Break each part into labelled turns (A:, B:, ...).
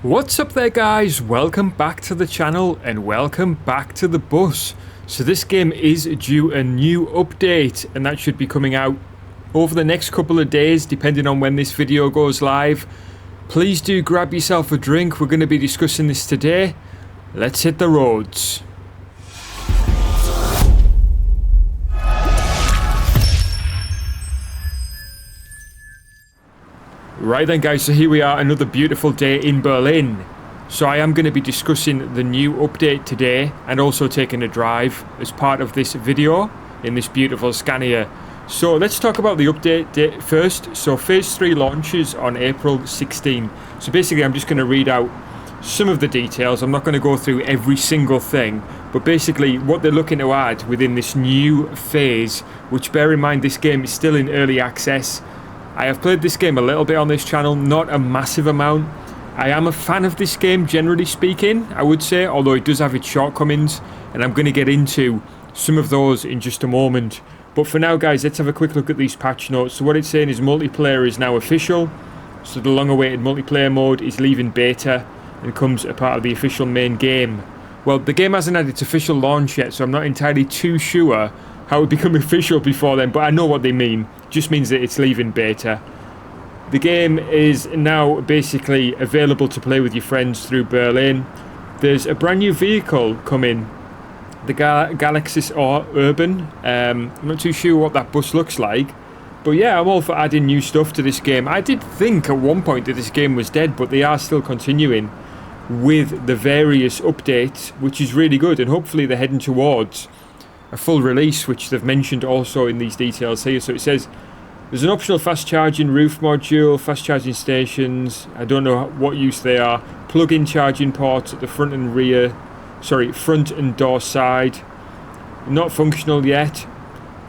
A: What's up there guys, welcome back to the channel and welcome back to the bus. So this game is due a new update and that should be coming out over the next couple of days depending on when this video goes live. Please do grab yourself a drink, we're going to be discussing this today. Let's hit the roads. Right then guys, so here we are, another beautiful day in Berlin. So I am going to be discussing the new update today and also taking a drive as part of this video in this beautiful Scania. So let's talk about the update date first. So phase 3 launches on April 16. So basically I'm just going to read out some of the details. I'm not going to go through every single thing, but basically what they're looking to add within this new phase, which bear in mind this game is still in early access. I have played this game a little bit on this channel, not a massive amount. I am a fan of this game, generally speaking, I would say, although it does have its shortcomings, and I'm going to get into some of those in just a moment. But for now, guys, let's have a quick look at these patch notes. So what it's saying is multiplayer is now official, so the long-awaited multiplayer mode is leaving beta and comes a part of the official main game. Well, the game hasn't had its official launch yet, so I'm not entirely too sure how it would become official before then, but I know what they mean. Just means that it's leaving beta. The game is now basically available to play with your friends through Berlin. There's a brand new vehicle coming, the Galaxis or Urban. I'm not too sure what that bus looks like, but yeah, I'm all for adding new stuff to this game. I did think at one point that this game was dead, but they are still continuing with the various updates, which is really good, and hopefully they're heading towards a full release, which they've mentioned also in these details here. So it says there's an optional fast charging roof module, fast charging stations, I don't know what use they are, plug-in charging ports at the front and door side, not functional yet,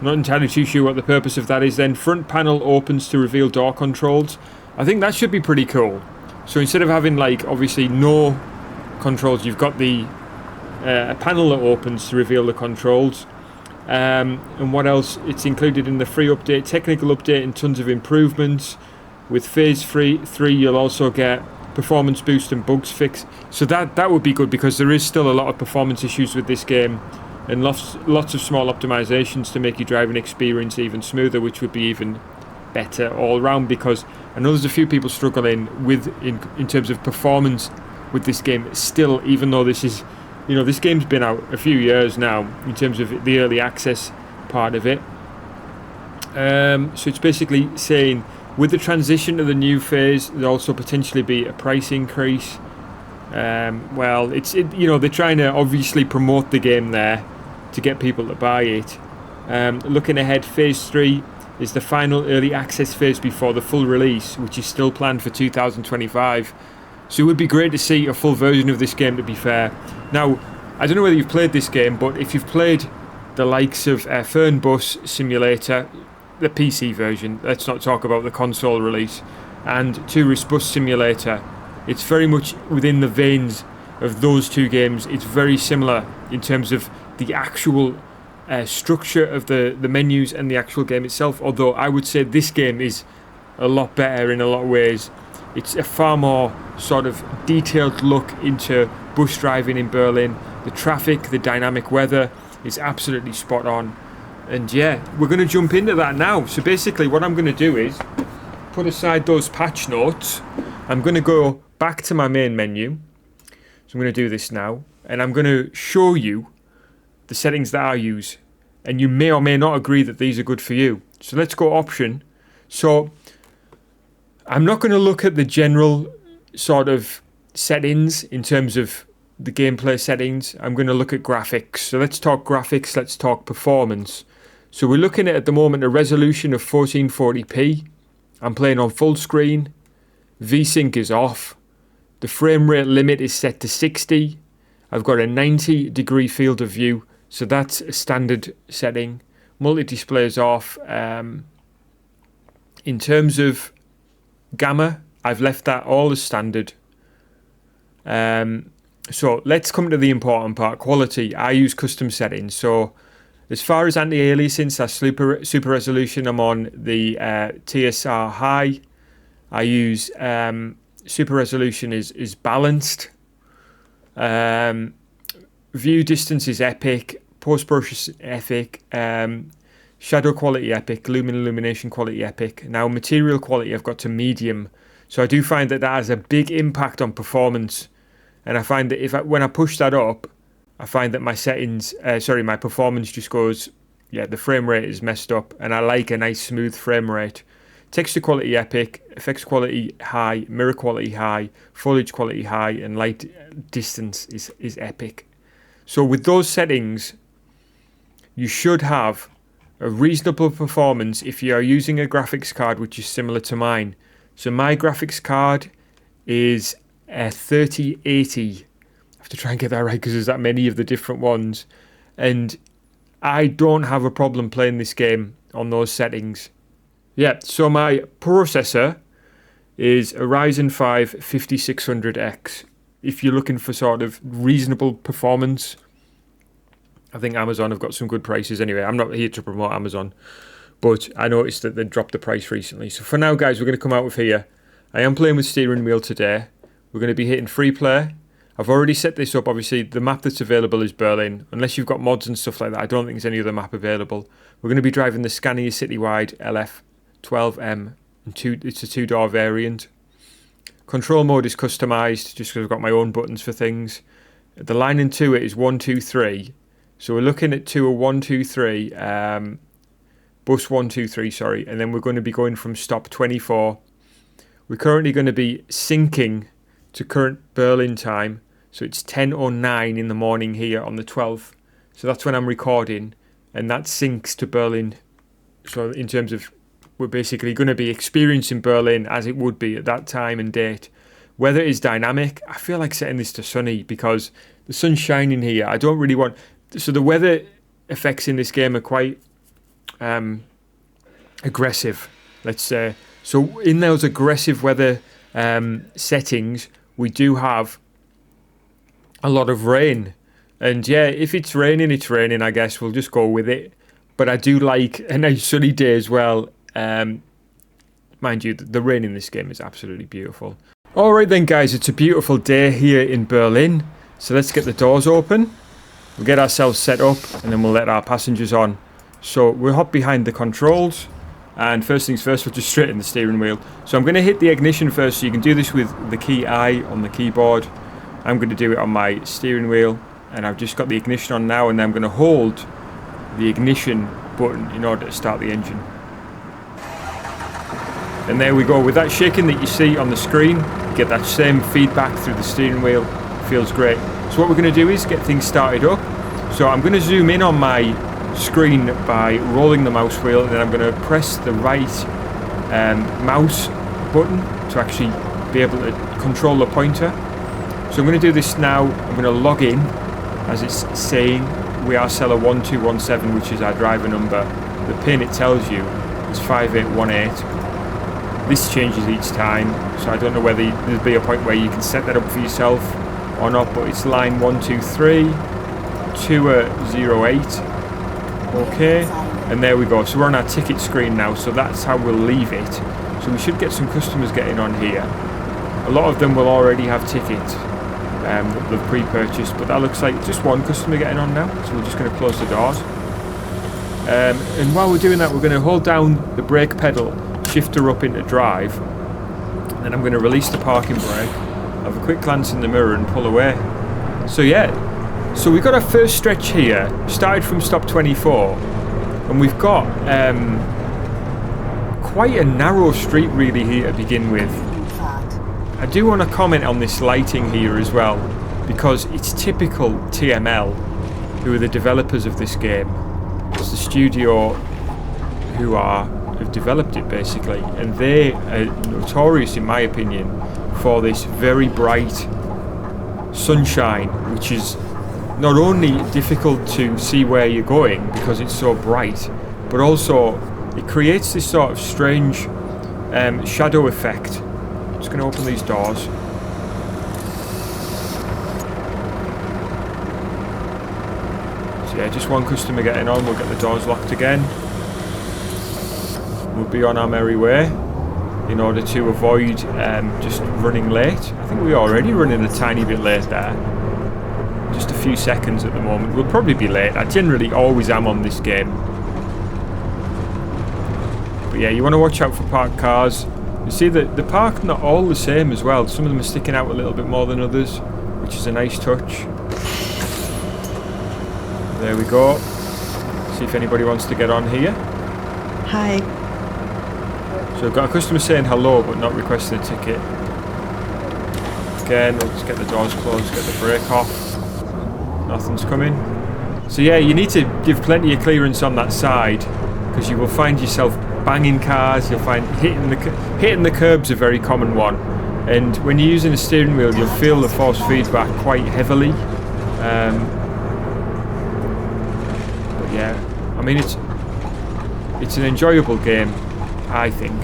A: not entirely too sure what the purpose of that is. Then front panel opens to reveal door controls. I think that should be pretty cool. So instead of having like obviously no controls, you've got the a panel that opens to reveal the controls. And what else? It's included in the free update, technical update, and tons of improvements. With phase 3 you'll also get performance boost and bugs fix. So that would be good, because there is still a lot of performance issues with this game, and lots of small optimizations to make your driving experience even smoother, which would be even better all around, because I know there's a few people struggling with in terms of performance with this game still, even though this is, you know, this game's been out a few years now in terms of the early access part of it. So it's basically saying with the transition to the new phase, there'll also potentially be a price increase. Well, you know, they're trying to obviously promote the game there to get people to buy it. Looking ahead, phase 3 is the final early access phase before the full release, which is still planned for 2025. So it would be great to see a full version of this game, to be fair. Now, I don't know whether you've played this game, but if you've played the likes of Fernbus Simulator, the PC version, let's not talk about the console release, and Tourist Bus Simulator, it's very much within the veins of those two games. It's very similar in terms of the actual structure of the menus and the actual game itself, although I would say this game is a lot better in a lot of ways. It's a far more sort of detailed look into bus driving in Berlin. The traffic, the dynamic weather is absolutely spot on. And yeah, we're going to jump into that now. So basically what I'm going to do is put aside those patch notes. I'm going to go back to my main menu. So I'm going to do this now. And I'm going to show you the settings that I use. And you may or may not agree that these are good for you. So let's go option. So I'm not going to look at the general sort of settings in terms of the gameplay settings. I'm going to look at graphics. So let's talk graphics, let's talk performance. So we're looking at the moment a resolution of 1440p. I'm playing on full screen. VSync is off. The frame rate limit is set to 60. I've got a 90-degree field of view, so that's a standard setting. Multi-display is off. In terms of gamma, I've left that all as standard. So let's come to the important part, quality. I use custom settings. So as far as anti-aliasing, that's super resolution, I'm on the TSR high. I use super resolution is balanced. View distance is epic. Post brush is epic. Shadow quality epic. Illumination quality epic. Now material quality I've got to medium. So I do find that has a big impact on performance. And I find that when I push that up, I find that my settings, my performance just goes, yeah, the frame rate is messed up. And I like a nice smooth frame rate. Texture quality epic, effects quality high, mirror quality high, foliage quality high, and light distance is epic. So with those settings, you should have a reasonable performance if you are using a graphics card which is similar to mine. So my graphics card is a 3080. I have to try and get that right because there's that many of the different ones. And I don't have a problem playing this game on those settings. Yeah, so my processor is a Ryzen 5 5600X. If you're looking for sort of reasonable performance, I think Amazon have got some good prices anyway. I'm not here to promote Amazon, but I noticed that they dropped the price recently. So for now, guys, we're going to come out with here. I am playing with steering wheel today. We're going to be hitting free play. I've already set this up. Obviously, the map that's available is Berlin. Unless you've got mods and stuff like that, I don't think there's any other map available. We're going to be driving the Scania Citywide LF12M. And it's a two-door variant. Control mode is customized just because I've got my own buttons for things. The line into it is 1, 2, 3. So we're looking at 1, 2, 3. Bus 1, 2, 3, sorry. And then we're going to be going from stop 24. We're currently going to be syncing to current Berlin time. So it's 10:09 in the morning here on the 12th. So that's when I'm recording. And that syncs to Berlin. So in terms of, we're basically going to be experiencing Berlin as it would be at that time and date. Weather is dynamic. I feel like setting this to sunny because the sun's shining here. I don't really want... So the weather effects in this game are quite aggressive, let's say. So in those aggressive weather settings, we do have a lot of rain. And yeah, if it's raining, I guess. We'll just go with it. But I do like a nice sunny day as well. Mind you, the rain in this game is absolutely beautiful. Alright then, guys, it's a beautiful day here in Berlin. So let's get the doors open. We'll get ourselves set up and then we'll let our passengers on. So we'll hop behind the controls. And first things first, we'll just straighten the steering wheel. So I'm going to hit the ignition first. So you can do this with the key I on the keyboard. I'm going to do it on my steering wheel. And I've just got the ignition on now. And then I'm going to hold the ignition button in order to start the engine. And there we go. With that shaking that you see on the screen, you get that same feedback through the steering wheel. Feels great. So what we're going to do is get things started up. So I'm going to zoom in on my screen by rolling the mouse wheel, and then I'm going to press the right mouse button to actually be able to control the pointer. So I'm going to do this now. I'm going to log in as it's saying we are seller 1217, which is our driver number. The pin it tells you is 5818. This changes each time, so I don't know whether there'll be a point where you can set that up for yourself or not, but it's line 123 208. Okay, and there we go. So we're on our ticket screen now, so that's how we'll leave it. So we should get some customers getting on here. A lot of them will already have tickets that they've pre-purchased, but that looks like just one customer getting on now, so we're just going to close the doors. And while we're doing that, we're going to hold down the brake pedal, shift her up into drive, and then I'm going to release the parking brake, have a quick glance in the mirror and pull away. So yeah, so we've got our first stretch here, started from stop 24, and we've got quite a narrow street really here to begin with. I do want to comment on this lighting here as well, because it's typical TML, who are the developers of this game. It's the studio who have developed it basically, and they are notorious in my opinion for this very bright sunshine, which is not only difficult to see where you're going because it's so bright, but also it creates this sort of strange shadow effect. I'm just going to open these doors. So yeah, just one customer getting on. We'll get the doors locked again. We'll be on our merry way. in order to avoid just running late. I think we're already running a tiny bit late there. Just a few seconds at the moment. We'll probably be late. I generally always am on this game. But yeah, you want to watch out for parked cars. You see that the park not all the same as well. Some of them are sticking out a little bit more than others, which is a nice touch. There we go. See if anybody wants to get on here.
B: Hi.
A: So we've got a customer saying hello but not requesting a ticket. Again, we'll just get the doors closed, get the brake off. Nothing's coming. So yeah, you need to give plenty of clearance on that side, because you will find yourself banging cars. You'll find hitting the curbs a very common one, and when you're using a steering wheel, you'll feel the force feedback quite heavily. But yeah, I mean it's an enjoyable game, I think.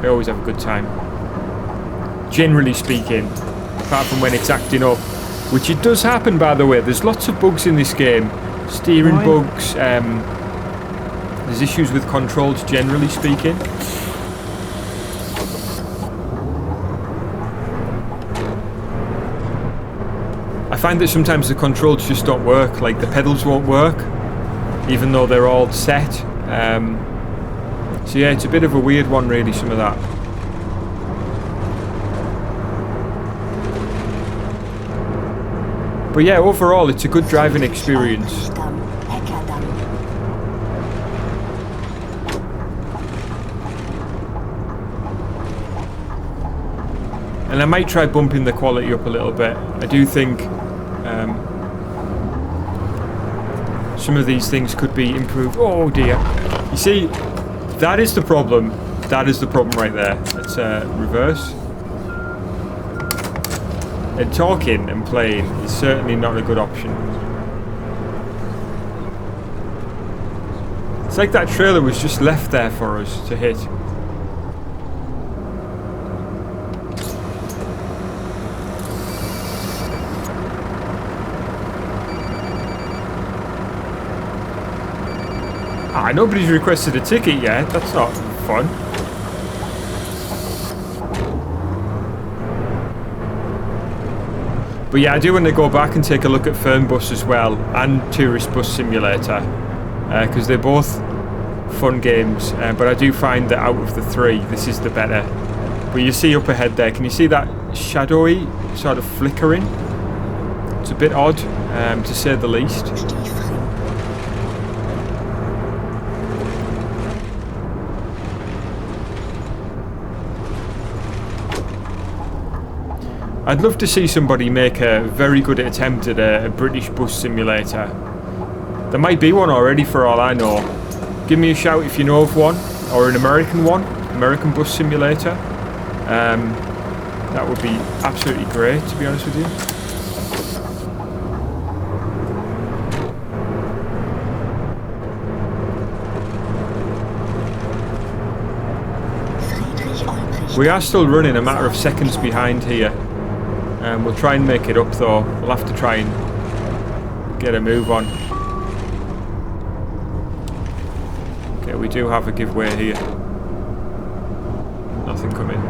A: I always have a good time, generally speaking, apart from when it's acting up. Which it does happen, by the way. There's lots of bugs in this game. Steering bugs. There's issues with controls, generally speaking. I find that sometimes the controls just don't work. Like the pedals won't work, even though they're all set. So yeah, it's a bit of a weird one, really, some of that. But yeah, overall, it's a good driving experience. And I might try bumping the quality up a little bit. I do think some of these things could be improved. Oh dear. You see, that is the problem. That is the problem right there. Let's reverse. And talking and playing is certainly not a good option. It's like that trailer was just left there for us to hit. Nobody's requested a ticket yet. That's not fun. But yeah, I do want to go back and take a look at Fernbus as well, and Tourist Bus Simulator, because they're both fun games, but I do find that out of the three, this is the better. But you see up ahead there, can you see that shadowy sort of flickering? It's a bit odd, to say the least. I'd love to see somebody make a very good attempt at a British bus simulator. There might be one already for all I know. Give me a shout if you know of one, or an American one, American bus simulator. That would be absolutely great, to be honest with you. We are still running a matter of seconds behind here. We'll try and make it up though. We'll have to try and get a move on. Okay, we do have a giveaway here. Nothing coming.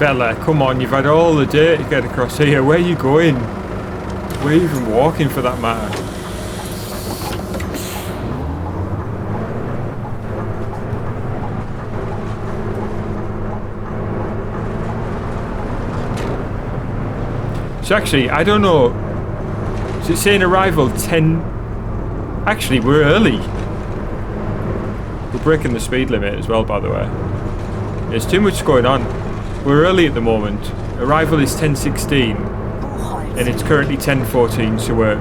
A: Fella, come on, you've had all the day to get across here. Where are you going? Where are you even walking for that matter? So actually, I don't know. Is it saying arrival 10? Actually, we're early. We're breaking the speed limit as well, by the way. There's too much going on. We're early at the moment. Arrival is 10:16, and it's currently 10:14. So we're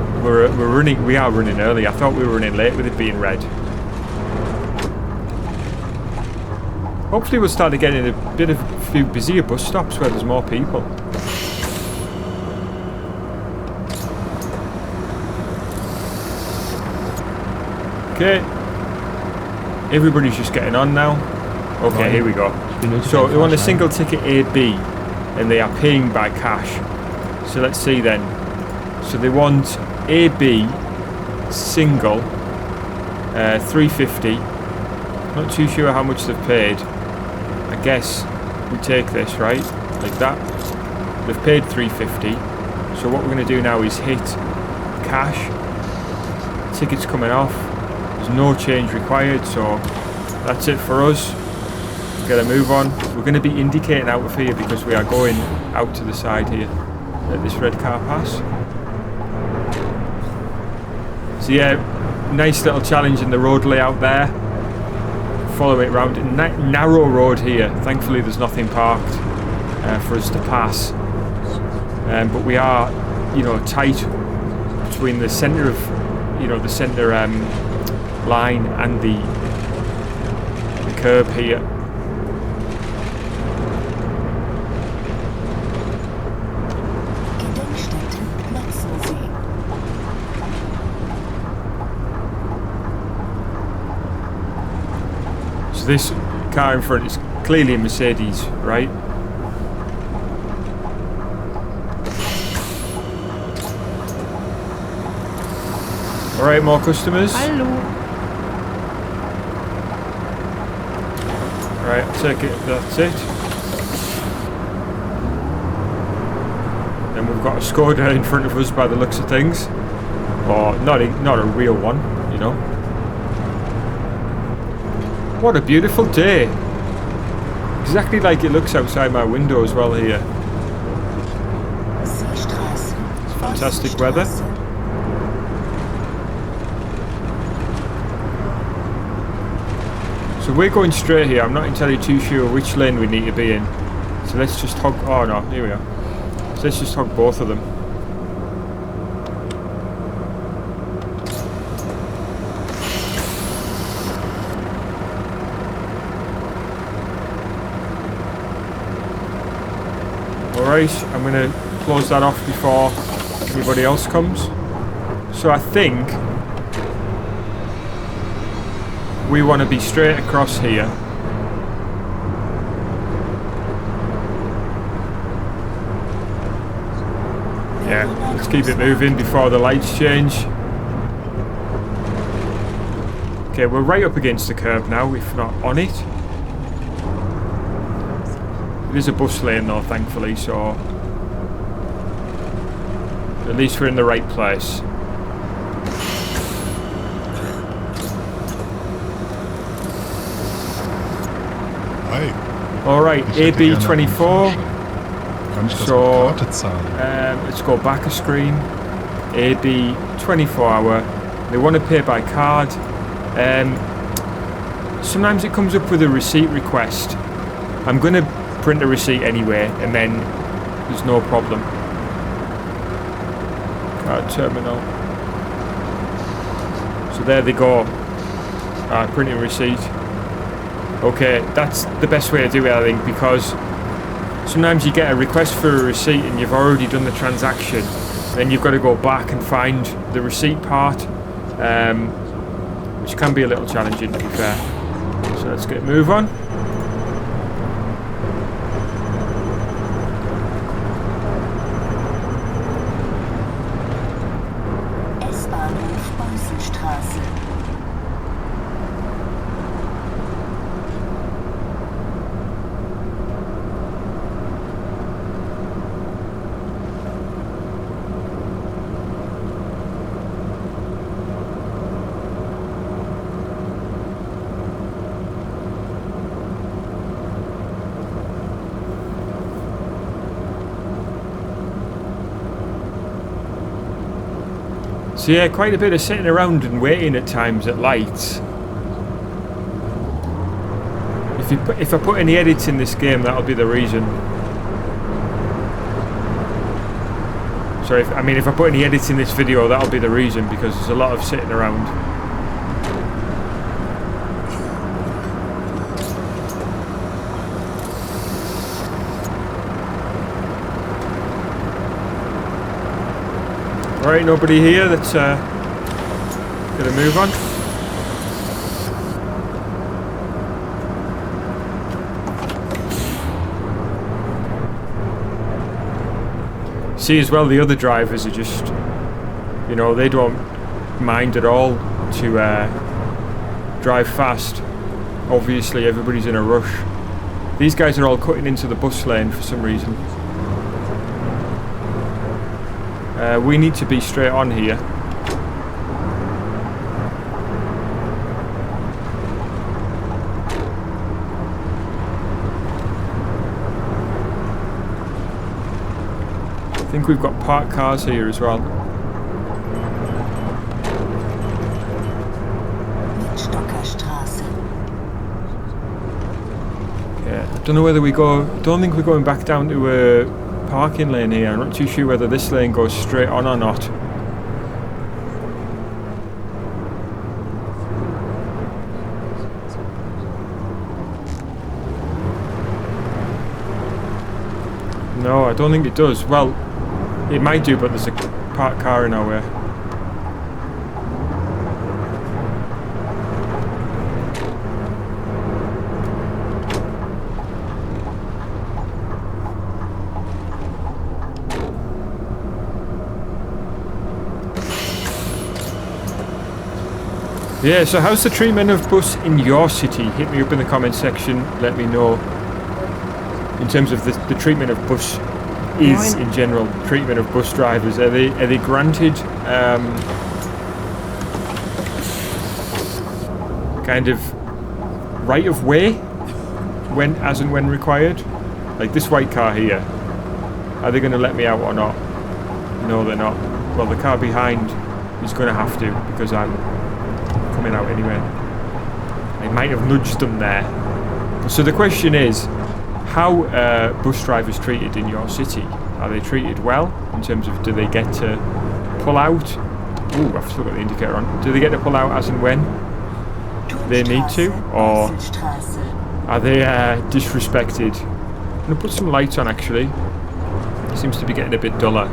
A: running. We are running early. I thought we were running late with it being red. Hopefully, we'll start to get in a few busier bus stops where there's more people. Okay. Everybody's just getting on now. Okay, here we go. So they want a single ticket AB, and they are paying by cash. So let's see then. So they want AB single 350. Not too sure how much they've paid. I guess we take this, right? Like that. They've paid 350. So what we're going to do now is hit cash. Tickets coming off. There's no change required, so that's it for us. Get a move on. We're going to be indicating out of here because we are going out to the side here at this red car pass. So yeah, nice little challenge in the road layout there. Follow it around. Narrow road here. Thankfully there's nothing parked for us to pass. But we are, you know, tight between the centre of, you know, the centre line and the curb here. So this car in front is clearly a Mercedes, right? Alright, more customers.
B: Hello.
A: Alright, I'll take it, that's it. And we've got a Skoda in front of us by the looks of things. Or not a real one, you know. What a beautiful day. Exactly like it looks outside my window as well here. It's fantastic weather. So we're going straight here. I'm not entirely too sure which lane we need to be in. So let's just hog... Oh no, here we are. So let's just hog both of them. Alright, I'm going to close that off before anybody else comes. So I think we want to be straight across here. Yeah, let's keep it moving before the lights change. Okay, we're right up against the curb now, if not on it. It is a bus lane though, thankfully, so at least we're in the right place. Alright, AB24. So, let's go back a screen. AB 24 hour. They want to pay by card. Sometimes it comes up with a receipt request. I'm going to print a receipt anyway, and then there's no problem. Card terminal. So there they go. Printing receipt. Okay, that's the best way to do it, I think, because sometimes you get a request for a receipt and you've already done the transaction. Then you've got to go back and find the receipt part, which can be a little challenging, to be fair. So let's get a move on. So yeah, quite a bit of sitting around and waiting at times at lights. If I put any edits in this game, that'll be the reason. Sorry, if I put any edits in this video, that'll be the reason, because there's a lot of sitting around. Alright, nobody here. Let's get a move on. See as well, the other drivers are just, you know, they don't mind at all to drive fast. Obviously everybody's in a rush. These guys are all cutting into the bus lane for some reason. We need to be straight on here. I think we've got parked cars here as well. Yeah, I don't know whether we go. Don't think we're going back down to a parking lane here. I'm not too sure whether this lane goes straight on or not. No, I don't think it does. Well, it might do, but there's a parked car in our way. Yeah, so how's the treatment of bus in your city? Hit me up in the comment section, let me know. In terms of the treatment of bus is in general, treatment of bus drivers, are they granted kind of right of way when as and when required? Like this white car here, are they going to let me out or not? No, they're not. Well, the car behind is going to have to, because I'm coming out anyway. I might have nudged them there. So the question is, how are bus drivers treated in your city? Are they treated well in terms of, do they get to pull out? Ooh, I've still got the indicator on. Do they get to pull out as and when they need to, or are they disrespected? I'm going to put some lights on actually. It seems to be getting a bit duller.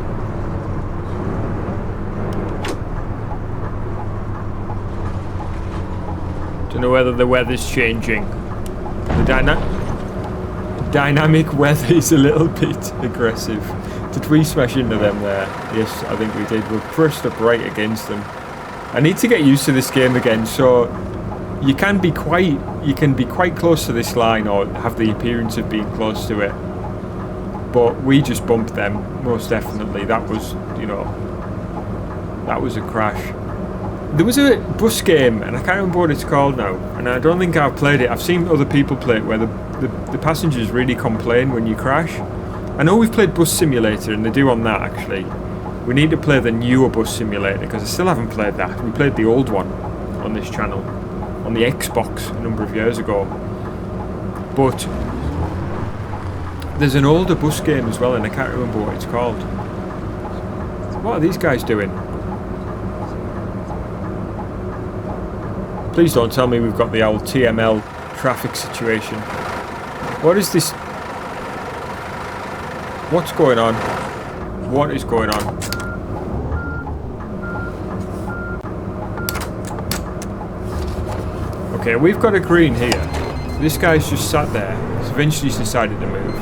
A: Don't know whether the weather's changing. The dynamic weather is a little bit aggressive. Did we smash into them there? Yes, I think we did. We're pressed up right against them. I need to get used to this game again. So you can be quite close to this line, or have the appearance of being close to it. But we just bumped them, most definitely. That was, you know, that was a crash. There was a bus game, and I can't remember what it's called now, and I don't think I've played it. I've seen other people play it where the passengers really complain when you crash. I know we've played Bus Simulator, and they do on that actually. We need to play the newer Bus Simulator, because I still haven't played that. We played the old one on this channel, on the Xbox a number of years ago. But there's an older bus game as well, and I can't remember what it's called. What are these guys doing? Please don't tell me we've got the old TML traffic situation. What is this? What's going on? What is going on? Okay, we've got a green here. This guy's just sat there. He's eventually decided to move.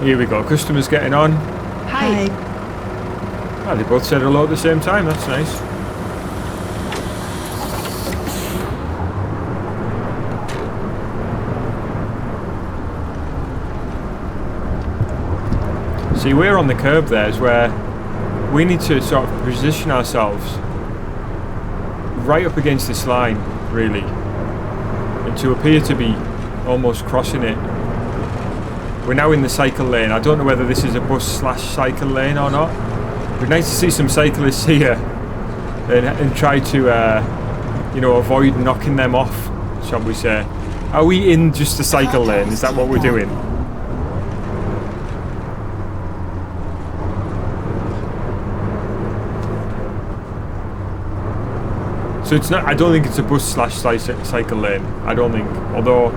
A: Here we go, customers getting on.
B: Hi.
A: Oh, they both said hello at the same time, that's nice. See, we're on the curb there, is where we need to sort of position ourselves right up against this line, really, and to appear to be almost crossing it. We're now in the cycle lane. I don't know whether this is a bus/cycle lane or not. It'd be nice to see some cyclists here and try to, you know, avoid knocking them off, shall we say. Are we in just the cycle lane? Is that what we're doing? So it's not. I don't think it's a bus/cycle lane. I don't think. Although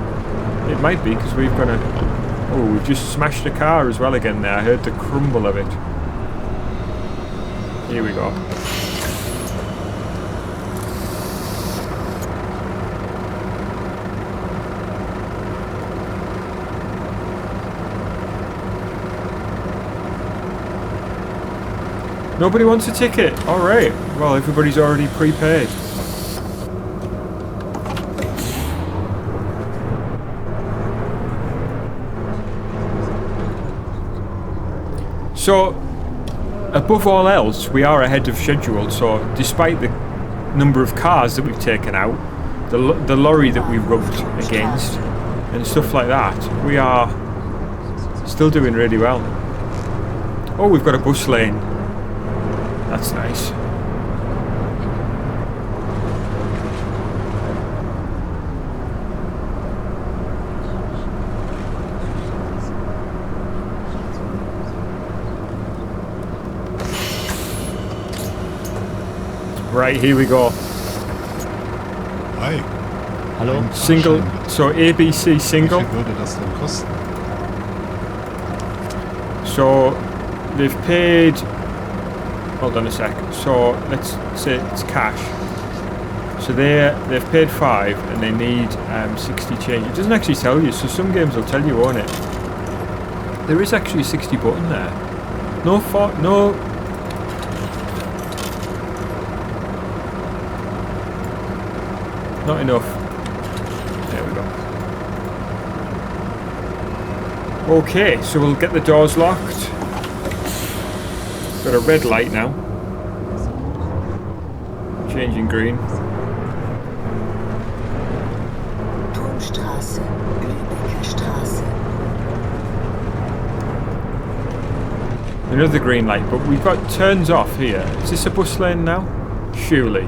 A: it might be, because we've got a. Oh, we've just smashed a car as well again there. I heard the crumble of it. Here we go. Nobody wants a ticket. Alright. Well, everybody's already prepaid. So, above all else, we are ahead of schedule. So, despite the number of cars that we've taken out, the lorry that we rubbed against, and stuff like that, we are still doing really well. Oh, we've got a bus lane. That's nice. Right, here we go.
B: Hi.
C: Hallo?
A: Single, so ABC single.
B: Wie viel würde das denn kosten?
A: So they've paid. Hold on a sec. So let's say it's cash. So they've paid 5 and they need 60 change. It doesn't actually tell you. So some games will tell you, won't it? There is actually a 60 button there. No fault. No. Not enough. There we go. Okay, so we'll get the doors locked. Got a red light now. Changing green.
D: Turmstraße, Lübecker Straße.
A: Another green light, but we've got turns off here. Is this a bus lane now? Surely.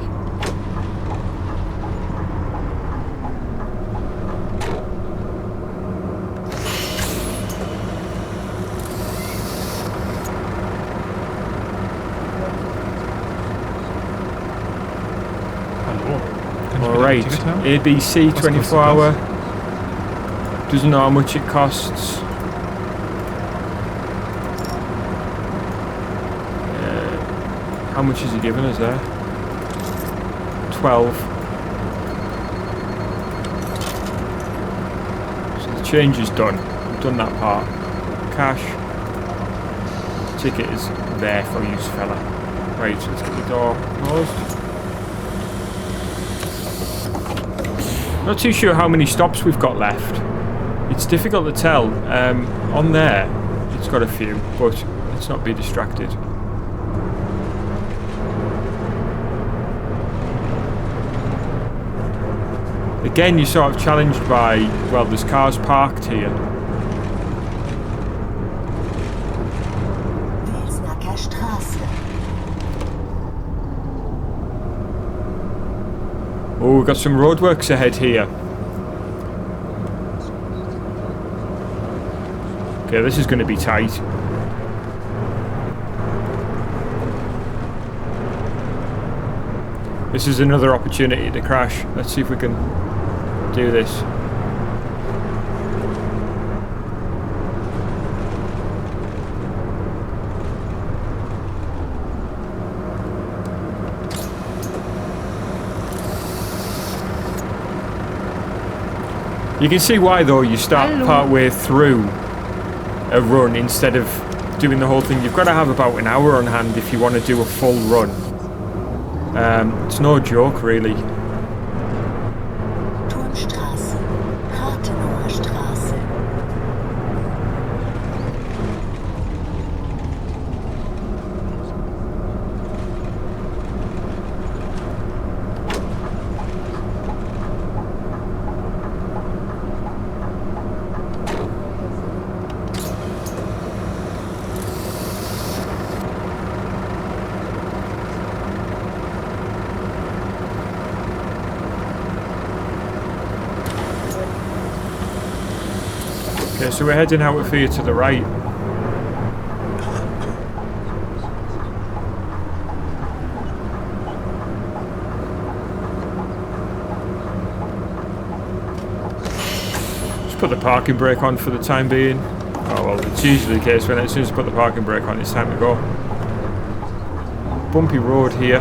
A: Alright, ABC 24 hour. Doesn't know how much it costs. How much is he giving us there? 12. So the change is done. We've done that part. Cash. Ticket is there for you, fella. Right, let's get the door closed. Not too sure how many stops we've got left. It's difficult to tell. On there, it's got a few, but let's not be distracted. Again, you're sort of challenged by, well, there's cars parked here.
D: Wilsnacker Straße.
A: Oh, we've got some roadworks ahead here. Okay, this is going to be tight. This is another opportunity to crash. Let's see if we can do this. You can see why, though, you start part way through a run instead of doing the whole thing. You've got to have about an hour on hand if you want to do a full run. It's no joke, really.
D: Turmstraße, Hartenauer Straße.
A: Okay, so we're heading out of here to the right. Just put the parking brake on for the time being. Oh well, it's usually the case when as soon as you put the parking brake on, it's time to go. bumpy road here.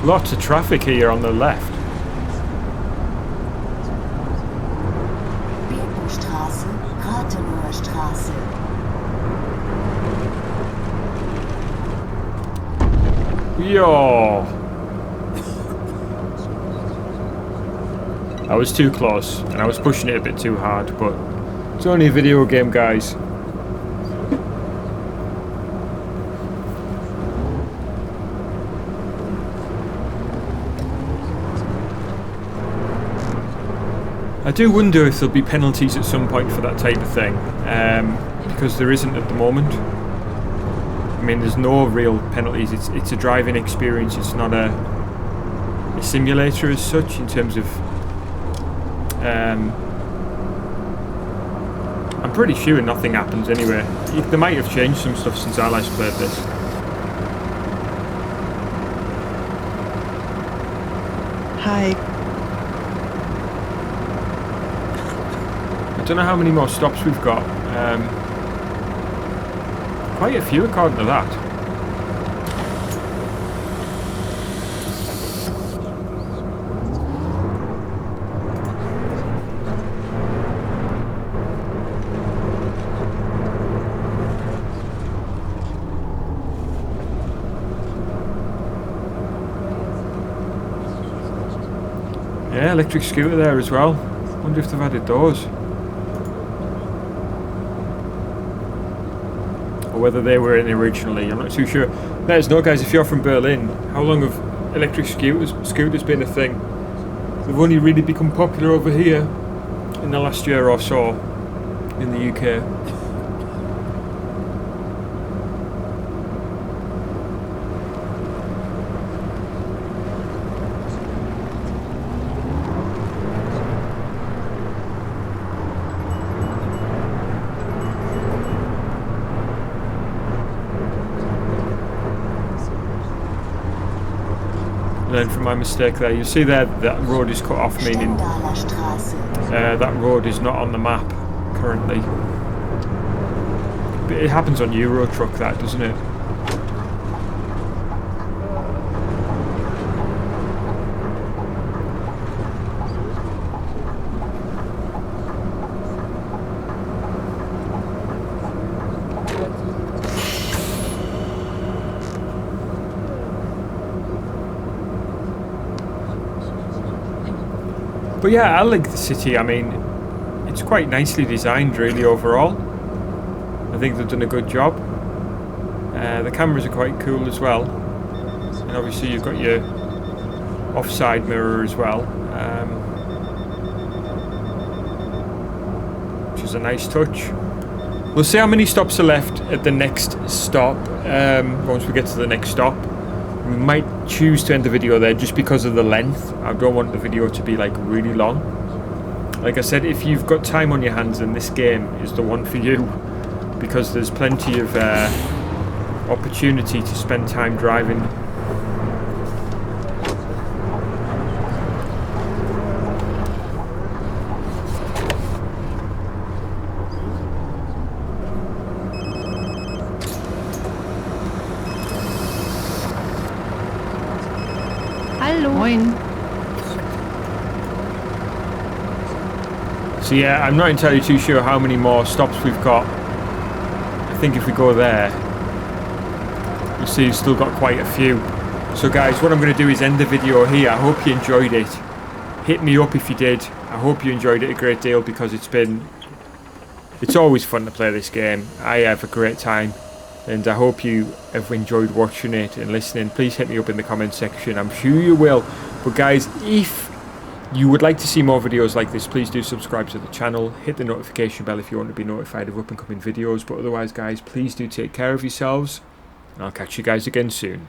A: Lots of traffic here on the left.
D: Birkenstraße, Rathenower Straße.
A: Yo! I was too close, and I was pushing it a bit too hard, but it's only a video game, guys. I do wonder if there'll be penalties at some point for that type of thing, because there isn't at the moment. I mean, there's no real penalties. It's a driving experience. It's not a simulator as such in terms of. I'm pretty sure nothing happens anyway. They might have changed some stuff since I last played this.
B: Hi.
A: I don't know how many more stops we've got. Quite a few according to that. Yeah, electric scooter there as well. Wonder if they've added those. Or whether they were in originally, I'm not too sure. Let us know, guys, if you're from Berlin. How long have electric scooters been a thing? They've only really become popular over here in the last year or so in the UK. Learn from my mistake there. You see there that road is cut off, meaning
D: Stendaler Straße.
A: that road is not on the map currently. But it happens on Euro Truck, that, doesn't it? But yeah, I like the city. I mean, it's quite nicely designed, really, overall. I think they've done a good job. The cameras are quite cool as well. And obviously you've got your offside mirror as well. Which is a nice touch. We'll see how many stops are left at the next stop. Once we get to the next stop. We might choose to end the video there just because of the length. I don't want the video to be like really long. Like I said, if you've got time on your hands, then this game is the one for you, because there's plenty of opportunity to spend time driving.
B: Moin.
A: So yeah, I'm not entirely too sure how many more stops we've got. I think if we go there, you'll see we've still got quite a few. So guys, what I'm going to do is end the video here. I hope you enjoyed it. Hit me up if you did. I hope you enjoyed it a great deal, because it's always fun to play this game. I have a great time. And I hope you have enjoyed watching it and listening. Please hit me up in the comment section. I'm sure you will. But guys, if you would like to see more videos like this, please do subscribe to the channel. Hit the notification bell if you want to be notified of up and coming videos. But otherwise, guys, please do take care of yourselves. And I'll catch you guys again soon.